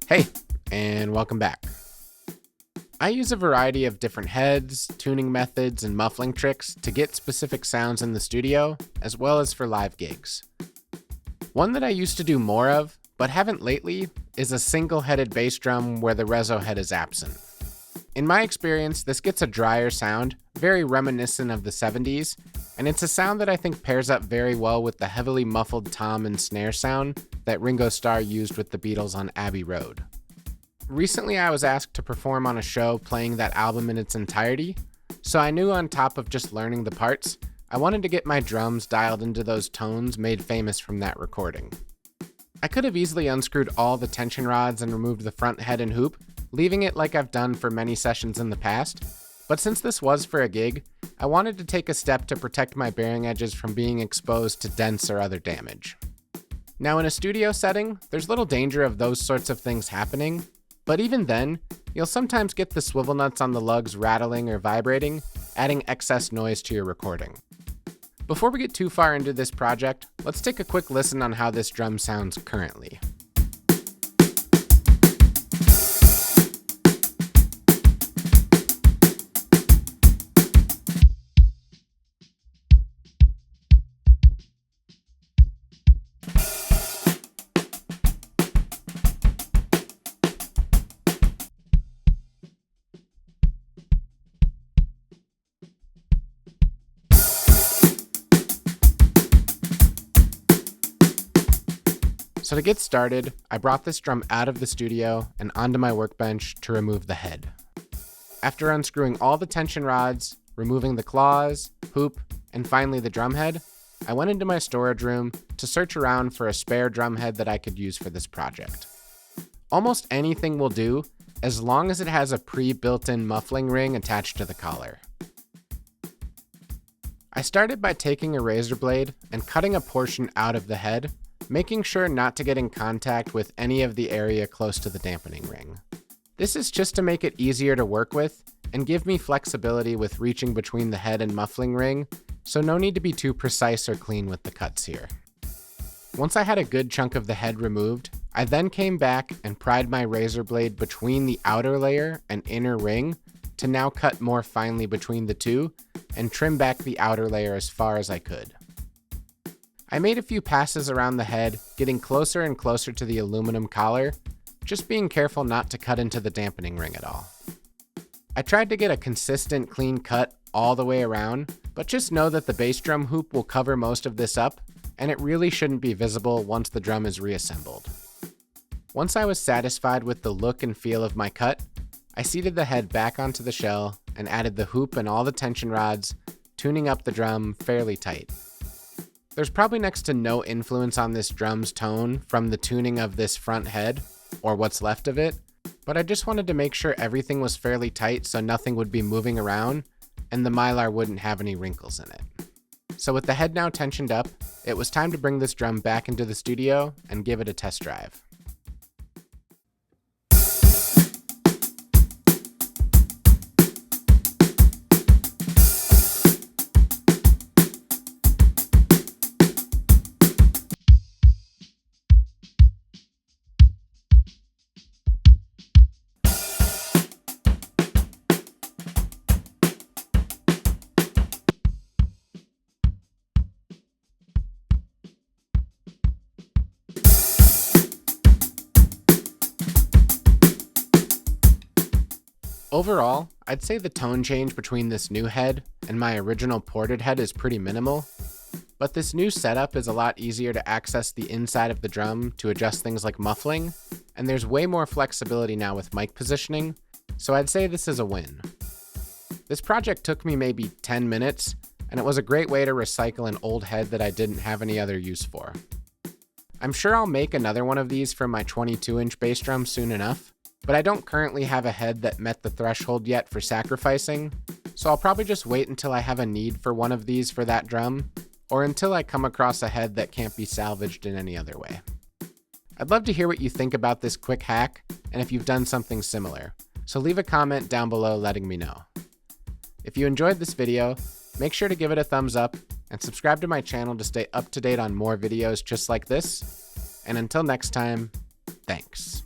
Hey, and welcome back. I use a variety of different heads, tuning methods, and muffling tricks to get specific sounds in the studio, as well as for live gigs. One that I used to do more of, but haven't lately, is a single-headed bass drum where the Reso head is absent. In my experience, this gets a drier sound, very reminiscent of the 70s, and it's a sound that I think pairs up very well with the heavily muffled tom and snare sound that Ringo Starr used with the Beatles on Abbey Road. Recently, I was asked to perform on a show playing that album in its entirety, so I knew on top of just learning the parts, I wanted to get my drums dialed into those tones made famous from that recording. I could have easily unscrewed all the tension rods and removed the front head and hoop, leaving it like I've done for many sessions in the past, but since this was for a gig, I wanted to take a step to protect my bearing edges from being exposed to dents or other damage. Now in a studio setting, there's little danger of those sorts of things happening, but even then, you'll sometimes get the swivel nuts on the lugs rattling or vibrating, adding excess noise to your recording. Before we get too far into this project, let's take a quick listen on how this drum sounds currently. So to get started, I brought this drum out of the studio and onto my workbench to remove the head. After unscrewing all the tension rods, removing the claws, hoop, and finally the drum head, I went into my storage room to search around for a spare drum head that I could use for this project. Almost anything will do, as long as it has a pre-built-in muffling ring attached to the collar. I started by taking a razor blade and cutting a portion out of the head, making sure not to get in contact with any of the area close to the dampening ring. This is just to make it easier to work with and give me flexibility with reaching between the head and muffling ring, so no need to be too precise or clean with the cuts here. Once I had a good chunk of the head removed, I then came back and pried my razor blade between the outer layer and inner ring to now cut more finely between the two and trim back the outer layer as far as I could. I made a few passes around the head, getting closer and closer to the aluminum collar, just being careful not to cut into the dampening ring at all. I tried to get a consistent, clean cut all the way around, but just know that the bass drum hoop will cover most of this up, and it really shouldn't be visible once the drum is reassembled. Once I was satisfied with the look and feel of my cut, I seated the head back onto the shell and added the hoop and all the tension rods, tuning up the drum fairly tight. There's probably next to no influence on this drum's tone from the tuning of this front head, or what's left of it, but I just wanted to make sure everything was fairly tight so nothing would be moving around, and the Mylar wouldn't have any wrinkles in it. So with the head now tensioned up, it was time to bring this drum back into the studio and give it a test drive. Overall, I'd say the tone change between this new head and my original ported head is pretty minimal, but this new setup is a lot easier to access the inside of the drum to adjust things like muffling, and there's way more flexibility now with mic positioning, so I'd say this is a win. This project took me maybe 10 minutes, and it was a great way to recycle an old head that I didn't have any other use for. I'm sure I'll make another one of these for my 22-inch bass drum soon enough, but I don't currently have a head that met the threshold yet for sacrificing, so I'll probably just wait until I have a need for one of these for that drum, or until I come across a head that can't be salvaged in any other way. I'd love to hear what you think about this quick hack, and if you've done something similar, so leave a comment down below letting me know. If you enjoyed this video, make sure to give it a thumbs up, and subscribe to my channel to stay up to date on more videos just like this, and until next time, thanks.